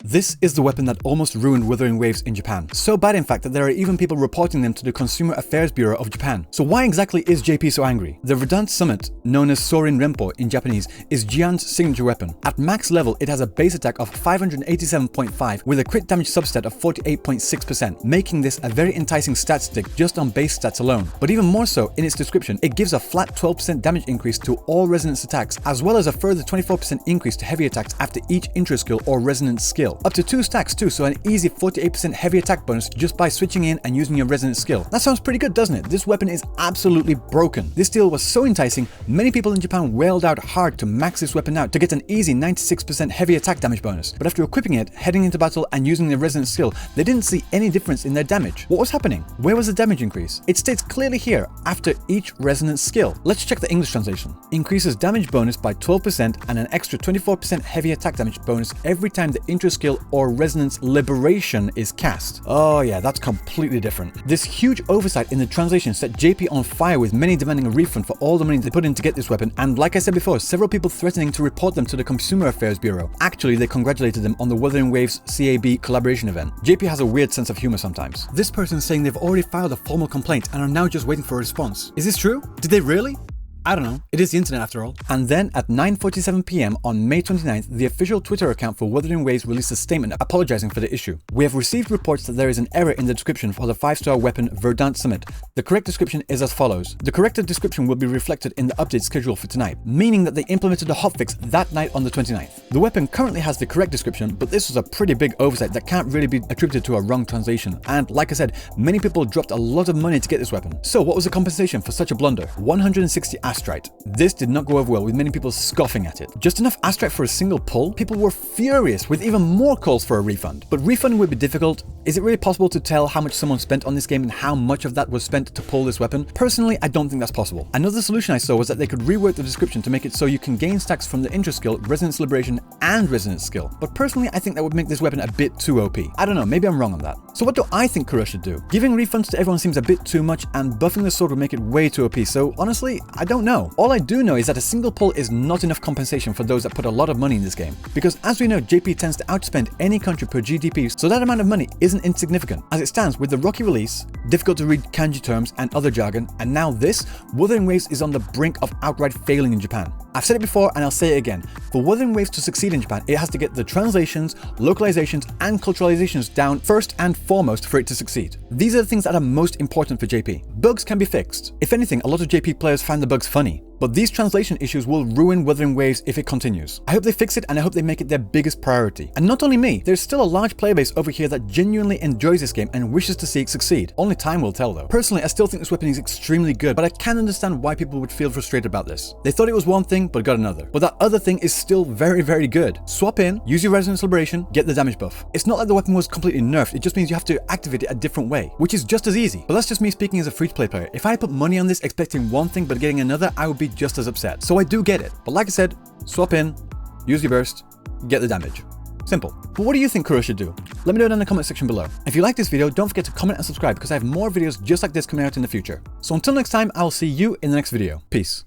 This is the weapon that almost ruined Wuthering Waves in Japan. So bad in fact that there are even people reporting them to the Consumer Affairs Bureau of Japan. So why exactly is JP so angry? The Verdant Summit, known as Sorin Renpo in Japanese, is Jiyan's signature weapon. At max level, it has a base attack of 587.5 with a crit damage substat of 48.6%, making this a very enticing stat stick just on base stats alone. But even more so, in its description, it gives a flat 12% damage increase to all resonance attacks, as well as a further 24% increase to heavy attacks after each intro skill or resonance skill. Up to 2 stacks too, so an easy 48% heavy attack bonus just by switching in and using your resonance skill. That sounds pretty good, doesn't it? This weapon is absolutely broken. This deal was so enticing, many people in Japan wailed out hard to max this weapon out to get an easy 96% heavy attack damage bonus. But after equipping it, heading into battle and using the resonance skill, they didn't see any difference in their damage. What was happening? Where was the damage increase? It states clearly here, after each resonance skill. Let's check the English translation. Increases damage bonus by 12% and an extra 24% heavy attack damage bonus every time the intro skill or resonance liberation is cast. Oh yeah, that's completely different. This huge oversight in the translation set JP on fire, with many demanding a refund for all the money they put in to get this weapon, and like I said before, several people threatening to report them to the Consumer Affairs Bureau. Actually, they congratulated them on the Wuthering Waves CAB collaboration event. JP has a weird sense of humor sometimes. This person saying they've already filed a formal complaint and are now just waiting for a response. Is this true? Did they really? I don't know, it is the internet after all. And then at 9:47 PM on May 29th, the official Twitter account for Wuthering Waves released a statement apologizing for the issue. We have received reports that there is an error in the description for the 5-star weapon Verdant Summit. The correct description is as follows. The corrected description will be reflected in the update schedule for tonight, meaning that they implemented the hotfix that night on the 29th. The weapon currently has the correct description, but this was a pretty big oversight that can't really be attributed to a wrong translation. And like I said, many people dropped a lot of money to get this weapon. So what was the compensation for such a blunder? 160 astrite. This did not go over well, with many people scoffing at it. Just enough astrite for a single pull? People were furious, with even more calls for a refund. But refunding would be difficult. Is it really possible to tell how much someone spent on this game and how much of that was spent to pull this weapon? Personally, I don't think that's possible. Another solution I saw was that they could rework the description to make it so you can gain stacks from the intro skill, resonance liberation, and resonance skill. But personally, I think that would make this weapon a bit too OP. I don't know, maybe I'm wrong on that. So what do I think Kuro should do? Giving refunds to everyone seems a bit too much, and buffing the sword would make it way too OP, so honestly, I don't know. All I do know is that a single pull is not enough compensation for those that put a lot of money in this game. Because as we know, JP tends to outspend any country per GDP, so that amount of money isn't insignificant. As it stands, with the rocky release, difficult to read kanji terms and other jargon, and now this, Wuthering Waves is on the brink of outright failing in Japan. I've said it before and I'll say it again. For Wuthering Waves to succeed in Japan, it has to get the translations, localizations, and culturalizations down first and foremost for it to succeed. These are the things that are most important for JP. Bugs can be fixed. If anything, a lot of JP players find the bugs funny. But these translation issues will ruin Wuthering Waves if it continues. I hope they fix it, and I hope they make it their biggest priority. And not only me, there's still a large player base over here that genuinely enjoys this game and wishes to see it succeed. Only time will tell though. Personally, I still think this weapon is extremely good, but I can understand why people would feel frustrated about this. They thought it was one thing, but got another. But that other thing is still very, very good. Swap in, use your resonance liberation, get the damage buff. It's not like the weapon was completely nerfed, it just means you have to activate it a different way, which is just as easy. But that's just me speaking as a free-to-play player. If I put money on this expecting one thing but getting another, I would be just as upset. So I do get it. But like I said, swap in, use your burst, get the damage. Simple. But what do you think Kuro should do? Let me know down in the comment section below. If you like this video, don't forget to comment and subscribe, because I have more videos just like this coming out in the future. So until next time, I'll see you in the next video. Peace.